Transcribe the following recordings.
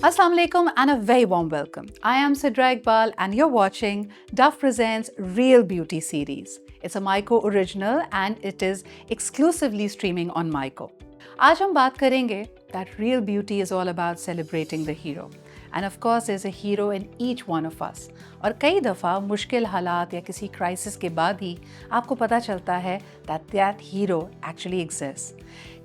Assalamu alaikum and a very warm welcome. I am Sidra Iqbal and you're watching Dove Presents Real Beauty series. It's a MYCO original and it is exclusively streaming on MYCO. आज हम बात करेंगे that real beauty is all about celebrating the hero. And of course there's a hero in each one of us. और कई दफ़ा मुश्किल हालात या किसी क्राइसिस के बाद ही आपको पता चलता है that hero actually exists.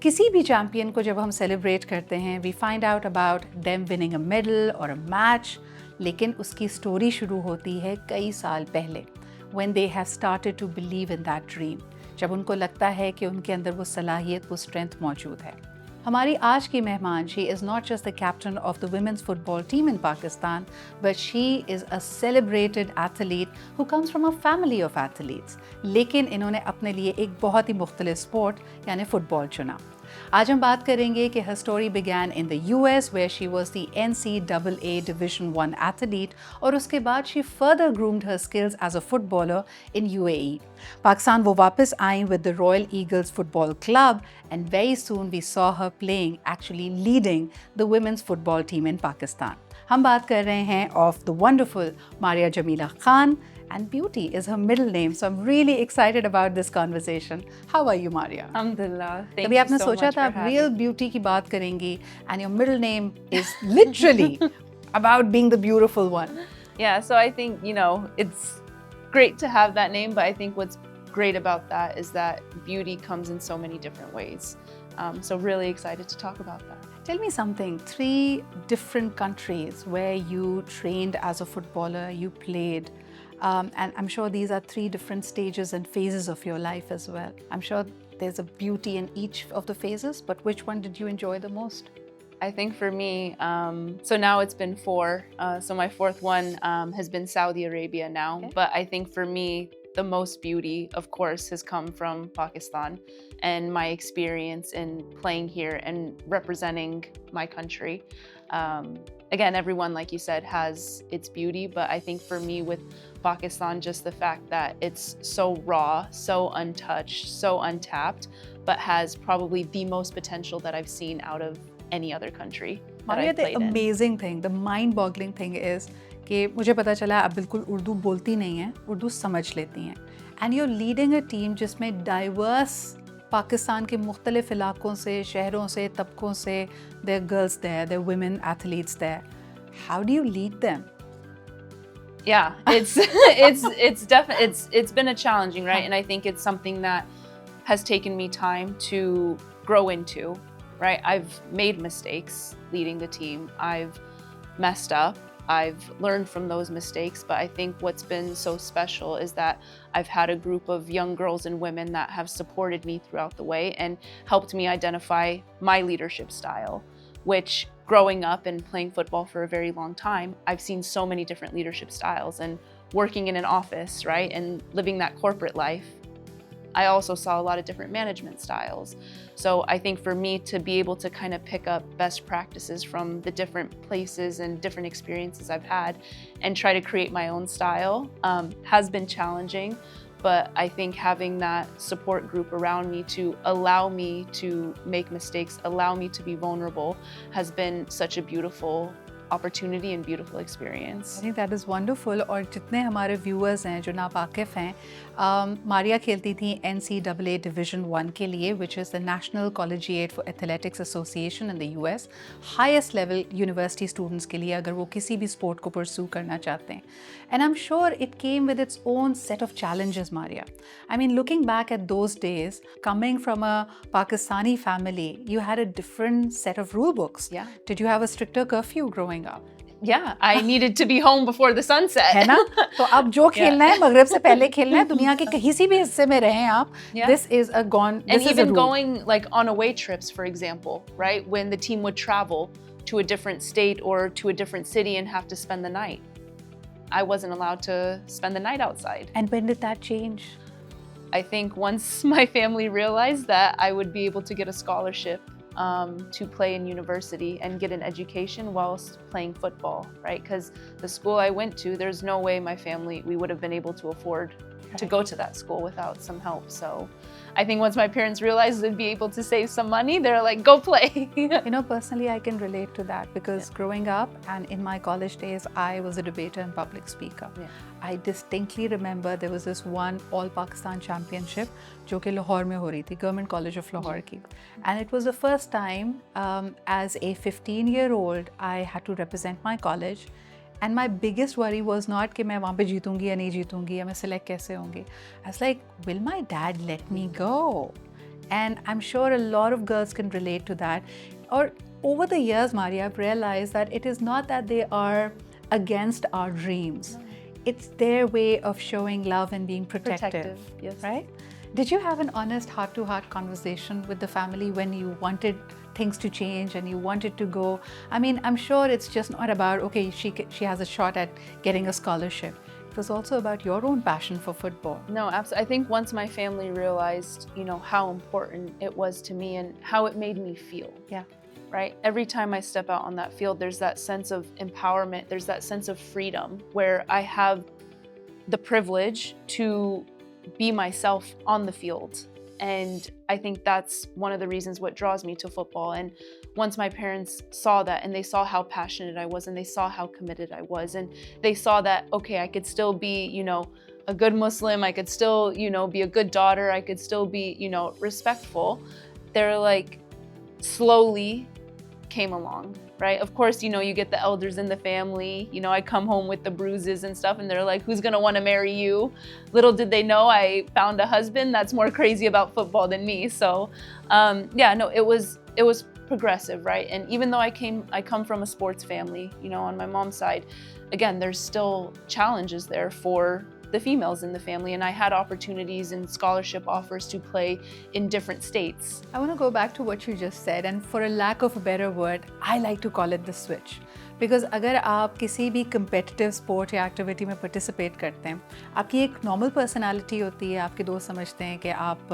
किसी भी चैम्पियन को जब हम सेलिब्रेट करते हैं we find out about them winning a medal or a match, लेकिन उसकी स्टोरी शुरू होती है कई साल पहले when they have started to believe in that dream, जब उनको लगता है कि उनके अंदर वो सलाहियत, वो स्ट्रेंथ मौजूद है. हमारी आज की मेहमान, she is not just the captain of the women's football team in Pakistan, but she is a celebrated athlete who comes from a family of athletes. लेकिन इन्होंने अपने लिए एक बहुत ही मुख्तलिफ स्पोर्ट यानी फुटबॉल चुना. आज हम बात करेंगे कि her story began in the US where she was the NCAA Division I athlete और उसके बाद she further groomed her skills as a footballer in UAE. Pakistan वो वापस आई with the Royal Eagles Football Club and very soon we saw her playing, actually leading the women's football team in Pakistan. हम बात कर रहे हैं of the wonderful Maria Jamila Khan. And beauty is her middle name, so I'm really excited about this conversation. How are you, Maria? Alhamdulillah. Thank कभी you आपने so सोचा much था for आप real having me. beauty की बात करेंगी and your middle name is literally about being the beautiful one. Yeah, so I think, it's great to have that name, but I think what's great about that is that beauty comes in so many different ways. So really excited to talk about that. Tell me something, 3 different countries where you trained as a footballer, you played, and I'm sure these are 3 different stages and phases of your life as well. I'm sure there's a beauty in each of the phases, but which one did you enjoy the most? I think for me, so now it's been 4. So my 4th one has been Saudi Arabia now. Okay. But I think for me, the most beauty, of course, has come from Pakistan and my experience in playing here and representing my country. Again, everyone, like you said, has its beauty, but I think for me with Pakistan, just the fact that it's so raw, so untouched, so untapped, but has probably the most potential that I've seen out of any other country that Maria, I've the played in. amazing thing, the mind-boggling thing is कि मुझे पता चला आप बिल्कुल उर्दू बोलती नहीं हैं, उर्दू समझ लेती हैं. And you're leading a team जिसमें diverse पाकिस्तान के मुख्तलिफ इलाकों से, शहरों से, तबकों से, there are girls there, there are women athletes there. How do you lead them? Yeah, it's been a challenging, right? And I think it's something that has taken me time to grow into, right? I've made mistakes leading the team. I've messed up. I've learned from those mistakes, but I think what's been so special is that I've had a group of young girls and women that have supported me throughout the way and helped me identify my leadership style, which growing up and playing football for a very long time, I've seen so many different leadership styles and working in an office, right? And living that corporate life. I also saw a lot of different management styles. So I think for me to be able to kind of pick up best practices from the different places and different experiences I've had and try to create my own style has been challenging. But I think having that support group around me to allow me to make mistakes, allow me to be vulnerable, has been such a beautiful opportunity and beautiful experience. I think that is wonderful. और जितने हमारे viewers हैं जो नापाकिफ़ हैं, मारिया खेलती थी NCAA Division I के लिए, which is the National Collegiate for Athletics Association in the US, highest level university students के लिए अगर वो किसी भी sport को pursue करना चाहते हैं. And I'm sure it came with its own set of challenges, Maria. I mean, looking back at those days, coming from a Pakistani family, you had a different set of rule books. Yeah. Did you have a stricter curfew growing up? Yeah, I needed to be home before the sunset. है ना? तो अब जो खेलना है मगरिब से पहले खेलना है, दुनिया के किसी भी हिस्से में रहें आप. Yeah. This is a gone. And this is even a rule. going like on away trips, for example, right? When the team would travel to a different state or to a different city and have to spend the night, I wasn't allowed to spend the night outside. And when did that change? I think once my family realized that I would be able to get a scholarship to play in university and get an education whilst playing football, right? Because the school I went to, there's no way my family, we would have been able to afford to go to that school without some help. So I think once my parents realized they'd be able to save some money, they're like, go play. You know, personally, I can relate to that because growing up and in my college days, I was a debater and public speaker. I distinctly remember there was this one All Pakistan Championship जो कि लाहौर में हो रही थी, Government College of Lahore की. And it was the first time as a 15-year-old I had to represent my college. And my biggest worry was not कि मैं वहाँ पे जीतूंगी या नहीं जीतूंगी या मैं select कैसे होंगी. I was like, will my dad let me go? And I'm sure a lot of girls can relate to that. Or over the years, Maria, I've realized that it is not that they are against our dreams. It's their way of showing love and being protective. Yes. Right? Did you have an honest heart-to-heart conversation with the family when you wanted things to change and you wanted to go? I mean, I'm sure it's just not about, okay, she has a shot at getting a scholarship. It was also about your own passion for football. No, absolutely. I think once my family realized, you know, how important it was to me and how it made me feel. Yeah. Right? Every time I step out on that field, there's that sense of empowerment. There's that sense of freedom where I have the privilege to be myself on the field. And I think that's one of the reasons what draws me to football. And once my parents saw that and they saw how passionate I was and they saw how committed I was and they saw that, okay, I could still be, you know, a good Muslim, I could still, you know, be a good daughter, I could still be, you know, respectful, they're like slowly came along, right? Of course, you know, you get the elders in the family, you know, I come home with the bruises and stuff and they're like, who's gonna wanna marry you? Little did they know I found a husband that's more crazy about football than me. So yeah, no, it was progressive, right? And even though I come from a sports family, you know, on my mom's side, again, there's still challenges there for the females in the family, and I had opportunities and scholarship offers to play in different states. I want to go back to what you just said, and for a lack of a better word, I like to call it the switch. Because अगर आप किसी भी competitive sport या activity में participate करते हैं, आपकी एक normal personality होती है, आपके दोस्त समझते हैं कि आप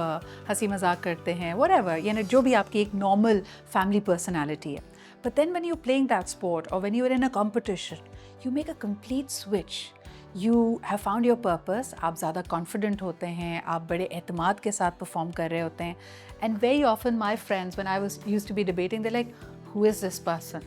हंसी मजाक करते हैं, whatever, यानी जो भी आपकी एक normal family personality है. But then when you're playing that sport or when you're in a competition, you make a complete switch. You have found your purpose, आप ज़्यादा confident होते हैं, आप बड़े एतमाद के साथ perform कर रहे होते हैं. And very often my friends, when I used to be debating, they're like, who is this person?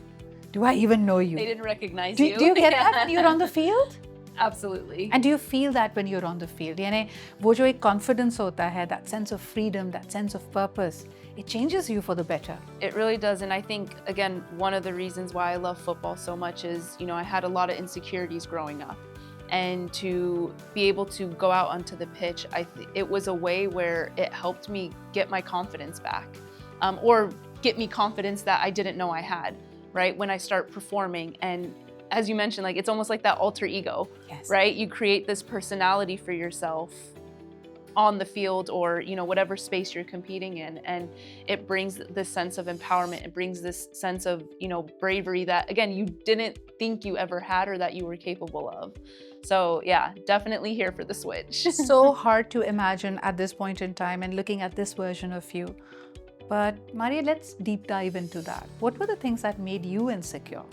Do I even know you? They didn't recognize you. Do you get that when you're on the field? Absolutely. And do you feel that when you're on the field? यानी वो जो एक confidence होता है, that sense of freedom, that sense of purpose, it changes you for the better. It really does. And I think, again, one of the reasons why I love football so much is, you know, I had a lot of insecurities growing up. And to be able to go out onto the pitch, it was a way where it helped me get my confidence back, or get me confidence that I didn't know I had, right? When I start performing. And as you mentioned, like, it's almost like that alter ego, Yes. right? You create this personality for yourself on the field or, you know, whatever space you're competing in. And it brings this sense of empowerment. It brings this sense of, you know, bravery that, again, you didn't think you ever had or that you were capable of. So yeah, definitely here for the switch. So hard to imagine at this point in time and looking at this version of you. But Maria, let's deep dive into that. What were the things that made you insecure?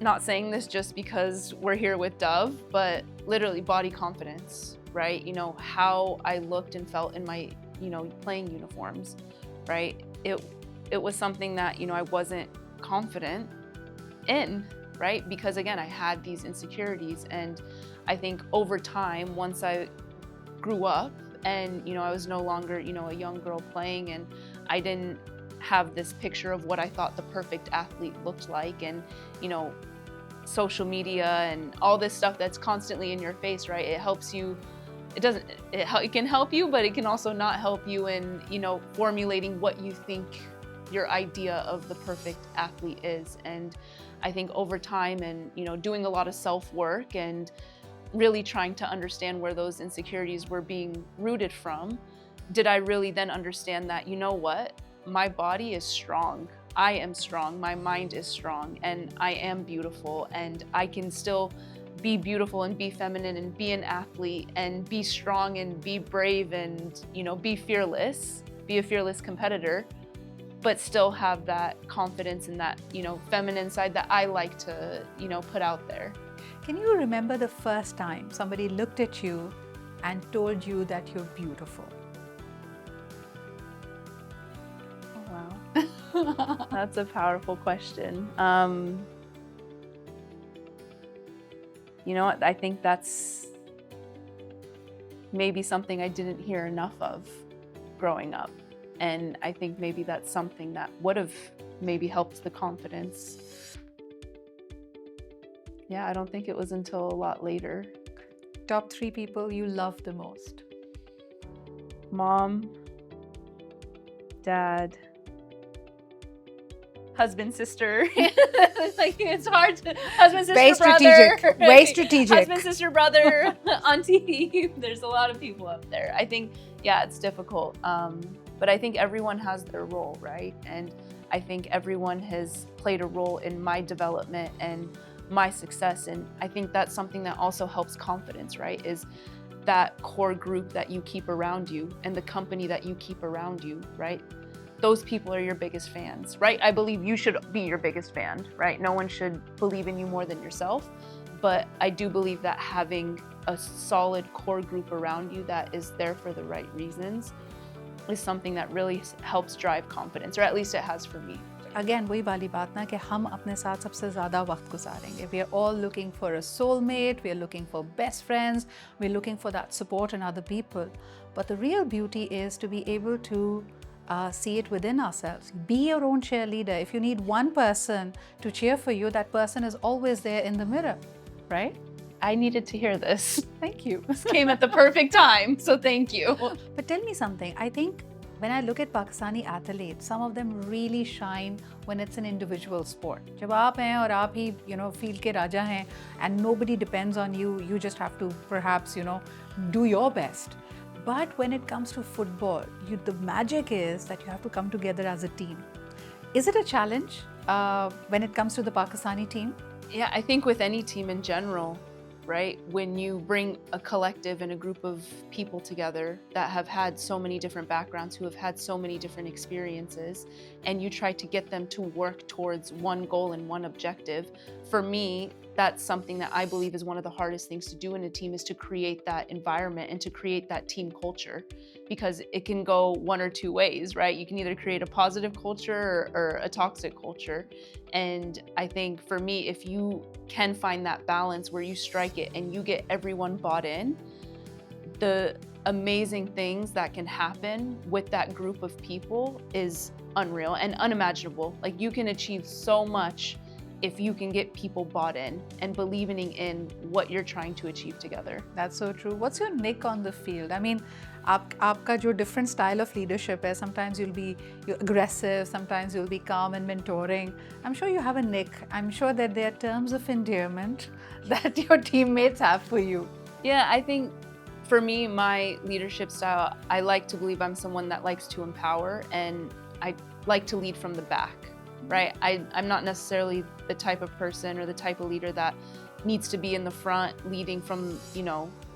Not saying this just because we're here with Dove, but literally body confidence, right? You know, how I looked and felt in my, you know, playing uniforms, right? It was something that, you know, I wasn't confident in, right? Because again, I had these insecurities, and I think over time, once I grew up and, you know, I was no longer, you know, a young girl playing, and I didn't have this picture of what I thought the perfect athlete looked like, and, you know, social media and all this stuff that's constantly in your face, right? It helps you. It can help you, but it can also not help you in, you know, formulating what you think your idea of the perfect athlete is. And I think over time and, you know, doing a lot of self-work and really trying to understand where those insecurities were being rooted from, did I really then understand that, you know what, my body is strong, I am strong, my mind is strong, and I am beautiful, and I can still be beautiful and be feminine and be an athlete and be strong and be brave and, you know, be fearless, be a fearless competitor, but still have that confidence and that, you know, feminine side that I like to, you know, put out there. Can you remember the first time somebody looked at you and told you that you're beautiful? Oh, wow. That's a powerful question. You know what? I think that's maybe something I didn't hear enough of growing up. And I think maybe that's something that would have maybe helped the confidence. Yeah, I don't think it was until a lot later. Top 3 people you love the most? Mom, dad, husband, sister. Like, it's hard to husband, sister, Very brother. strategic. Very strategic. Husband, sister, brother, auntie. There's a lot of people up there. I think, yeah, it's difficult. But I think everyone has their role, right? And I think everyone has played a role in my development and my success. And I think that's something that also helps confidence, right? Is that core group that you keep around you and the company that you keep around you, right? Those people are your biggest fans, right? I believe you should be your biggest fan, right? No one should believe in you more than yourself. But I do believe that having a solid core group around you that is there for the right reasons is something that really helps drive confidence, or at least it has for me. Again, वही वाली बात ना कि हम अपने साथ सबसे ज़्यादा वक्त गुजारेंगे. We are all looking for a soulmate, we are looking for best friends, we are looking for that support in other people. But the real beauty is to be able to see it within ourselves. Be your own cheerleader. If you need one person to cheer for you, that person is always there in the mirror, right? I needed to hear this. Thank you. This came at the perfect time, so thank you. But tell me something. I think when I look at Pakistani athletes, some of them really shine when it's an individual sport. जब आप हैं और आप ही, field के राजा हैं, and nobody depends on you, you just have to perhaps, do your best. But when it comes to football, the magic is that you have to come together as a team. Is it a challenge when it comes to the Pakistani team? Yeah, I think with any team in general, right? When you bring a collective and a group of people together that have had so many different backgrounds, who have had so many different experiences, and you try to get them to work towards one goal and one objective, for me, that's something that I believe is one of the hardest things to do in a team, is to create that environment and to create that team culture, because it can go one or two ways, right? You can either create a positive culture or a toxic culture. And I think for me, if you can find that balance where you strike it and you get everyone bought in, the amazing things that can happen with that group of people is unreal and unimaginable. Like, you can achieve so much if you can get people bought in and believing in what you're trying to achieve together. That's so true. What's your nick on the field? I mean, आपका जो different style of leadership है, sometimes you're aggressive, sometimes you'll be calm and mentoring. I'm sure you have a nick. I'm sure that there are terms of endearment that your teammates have for you. Yeah, I think for me, my leadership style, I like to believe I'm someone that likes to empower, and I like to lead from the back. Right? I'm not necessarily the type of person or the type of leader that needs to be in the front, leading from,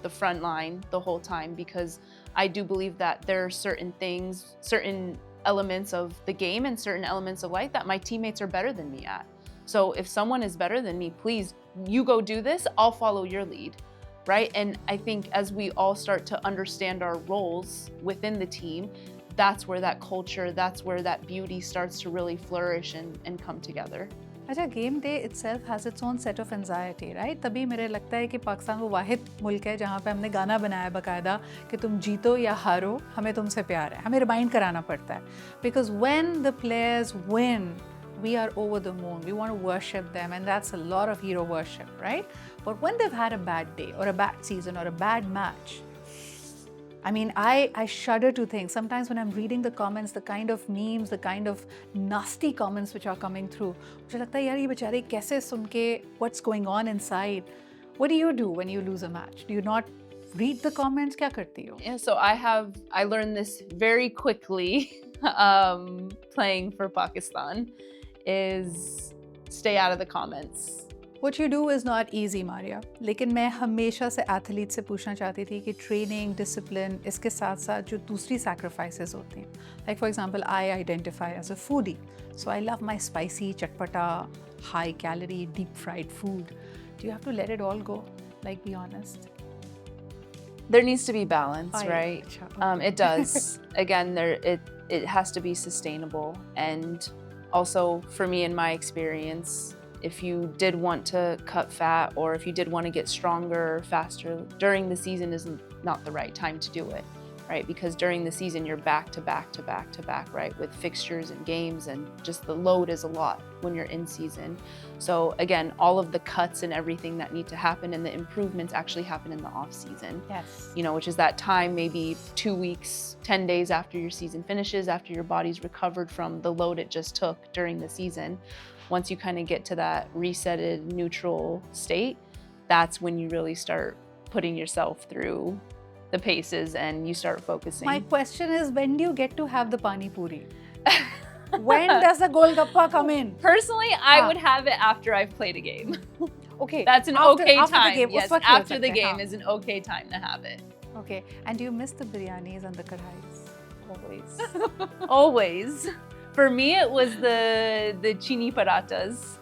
the front line the whole time, because I do believe that there are certain things, certain elements of the game and certain elements of life that my teammates are better than me at. So if someone is better than me, please, you go do this, I'll follow your lead, right? And I think as we all start to understand our roles within the team, that's where that culture, that's where that beauty starts to really flourish and come together. अच्छा, game day itself has its own set of anxiety, right? तभी मेरे लगता है कि पाकिस्तान वो वाहिद मुल्क है जहाँ पे हमने गाना बनाया बाकायदा कि तुम जीतो या हारो, हमें तुमसे प्यार है. हमें रिमाइंड कराना पड़ता है. Because when the players win, we are over the moon. We want to worship them, and that's a lot of hero worship, right? But when they've had a bad day or a bad season or a bad match, I mean, I shudder to think, sometimes when I'm reading the comments, the kind of memes, the kind of nasty comments which are coming through, मुझे लगता है यार ये बेचारे कैसे सुन के what's going on inside. What do you do when you lose a match? Do you not read the comments? क्या करती हो? Yeah, so I learned this very quickly playing for Pakistan, is stay out of the comments. What you do is not easy, Maria. लेकिन मैं हमेशा से athlete से पूछना चाहती थी कि ट्रेनिंग, डिसिप्लिन, इसके साथ साथ जो दूसरी सैक्रिफाइसेस होती हैं. Like for example, I identify as a foodie. So I love my spicy, चटपटा, high calorie, deep fried food. Do you have to let it all go? Like, be honest. There needs to be balance, Fine. right? It does. Again, it has to be sustainable. And also, for me, in my experience, if you did want to cut fat or if you did want to get stronger, faster, during the season is not the right time to do it, right? Because during the season, you're back to back to back to back, right? With fixtures and games, and just the load is a lot when you're in season. So again, all of the cuts and everything that need to happen and the improvements actually happen in the off season. Yes. You know, which is that time, maybe 2 weeks, 10 days after your season finishes, after your body's recovered from the load it just took during the season. Once you kind of get to that resetted, neutral state, that's when you really start putting yourself through the paces and you start focusing. My question is, when do you get to have the pani puri? When does the golgappa come in? Personally, I would have it after I've played a game. Okay. That's an after, okay after time. The game, Yes, us after the sakte game hain. is an okay time to have it. Okay. And do you miss the biryanis and the kadhais? Always. Always. For me, it was the chini paratas.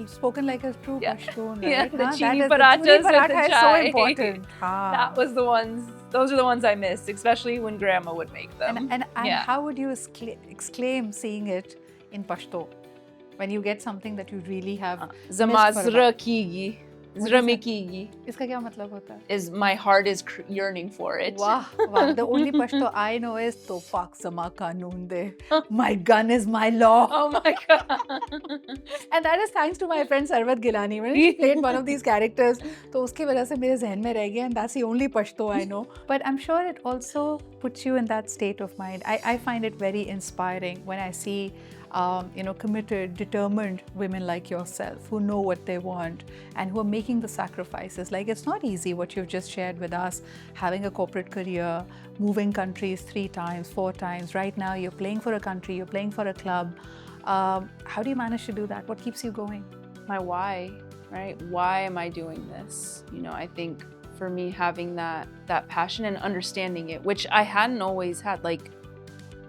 Spoken like a true Pashtun, right? Yeah, the Huh? chini That is- paratas the chini with the paratha is so chai. important. That was the ones, those are the ones I missed, especially when grandma would make them. And yeah. how would you exclaim seeing it in Pashto? When you get something that you really have Zama missed for a zra while. kigi, What zra is me it? kigi, Iska kya matlab hota hai? is my heart is yearning for it. Wow, wow. The only Pashto I know is Tofak Sama Kanun De. My gun is my law. Oh my God. And that is thanks to my friend Sarvat Gilani. When she played one of these characters, तो उसकी वजह से मेरे ज़हन में रह गया, and that's the only Pashto I know. But I'm sure it also puts you in that state of mind. I find it very inspiring when I see committed, determined women like yourself who know what they want and who are making the sacrifices. Like, it's not easy what you've just shared with us, having a corporate career, moving countries 3 times, 4 times. Right now, you're playing for a country, you're playing for a club. How do you manage to do that? What keeps you going? My why, right? Why am I doing this? You know, I think for me, having that passion and understanding it, which I hadn't always had, like,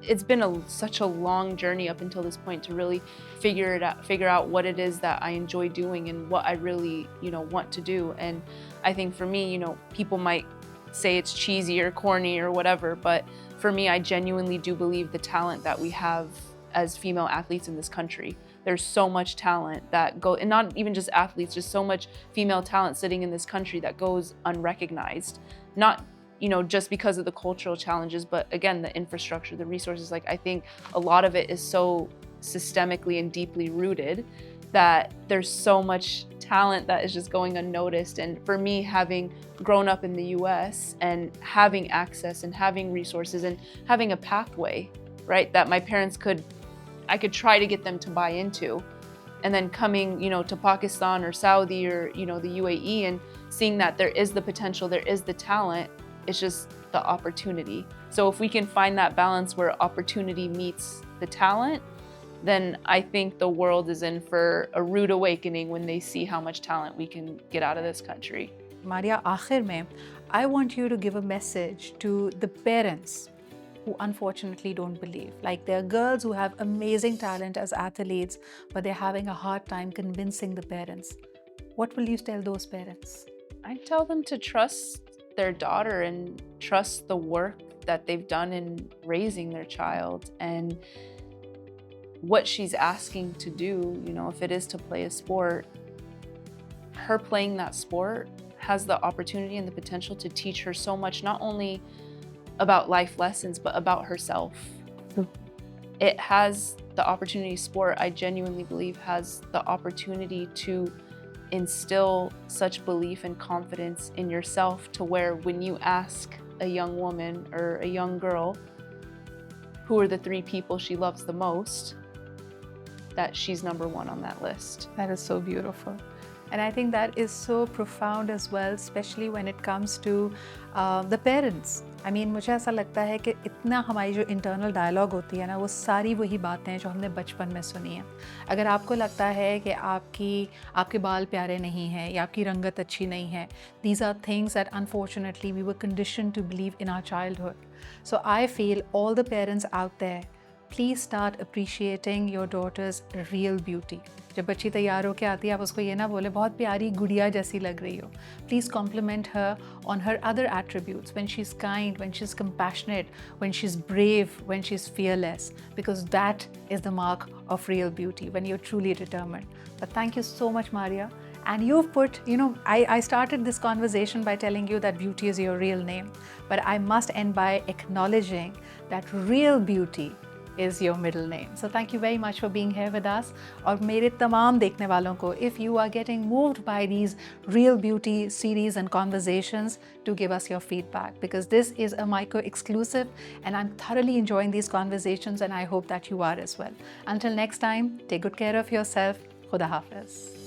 it's been such a long journey up until this point to really figure out what it is that I enjoy doing and what I really, want to do. And I think for me, people might say it's cheesy or corny or whatever, but for me, I genuinely do believe the talent that we have as female athletes in this country. There's so much talent that and not even just athletes, just so much female talent sitting in this country that goes unrecognized. Not just because of the cultural challenges, but again, the infrastructure, the resources. Like, I think a lot of it is so systemically and deeply rooted that there's so much talent that is just going unnoticed. And for me, having grown up in the US and having access and having resources and having a pathway, right, that my parents I could try to get them to buy into, and then coming, to Pakistan or Saudi or, the UAE and seeing that there is the potential, there is the talent. It's just the opportunity. So if we can find that balance where opportunity meets the talent, then I think the world is in for a rude awakening when they see how much talent we can get out of this country. Maria, aakhir mein, I want you to give a message to the parents who unfortunately don't believe. Like, there are girls who have amazing talent as athletes, but they're having a hard time convincing the parents. What will you tell those parents? I tell them to trust their daughter and trust the work that they've done in raising their child and what she's asking to do. If it is to play a sport, her playing that sport has the opportunity and the potential to teach her so much, not only about life lessons, but about herself. It has the opportunity, sport, I genuinely believe, has the opportunity to instill such belief and confidence in yourself to where when you ask a young woman or a young girl who are the 3 people she loves the most, that she's number 1 on that list. That is so beautiful. And I think that is so profound as well, especially when it comes to the parents. I mean, मुझे ऐसा लगता है कि इतना हमारी जो internal dialogue होती है ना, वो सारी वही बातें हैं जो हमने बचपन में सुनी हैं. अगर आपको लगता है कि आपके बाल प्यारे नहीं हैं या आपकी रंगत अच्छी नहीं है, these are things that unfortunately we were conditioned to believe in our childhood. So I feel all the parents out there Please start appreciating your daughter's real beauty. जब बच्ची तैयार होके आती है आप उसको ये ना बोले बहुत प्यारी गुड़िया जैसी लग रही हो. Please compliment her on her other attributes, when she's kind, when she's compassionate, when she's brave, when she's fearless, because that is the mark of real beauty, when you're truly determined. But thank you so much, Maria. And you've put, I started this conversation by telling you that beauty is your real name, but I must end by acknowledging that real beauty is your middle name. So thank you very much for being here with us. और मेरे तमाम देखने वालों को, if you are getting moved by these real beauty series and conversations, to give us your feedback, because this is a MYCO exclusive and I'm thoroughly enjoying these conversations and I hope that you are as well. Until next time, take good care of yourself. Khuda Hafiz.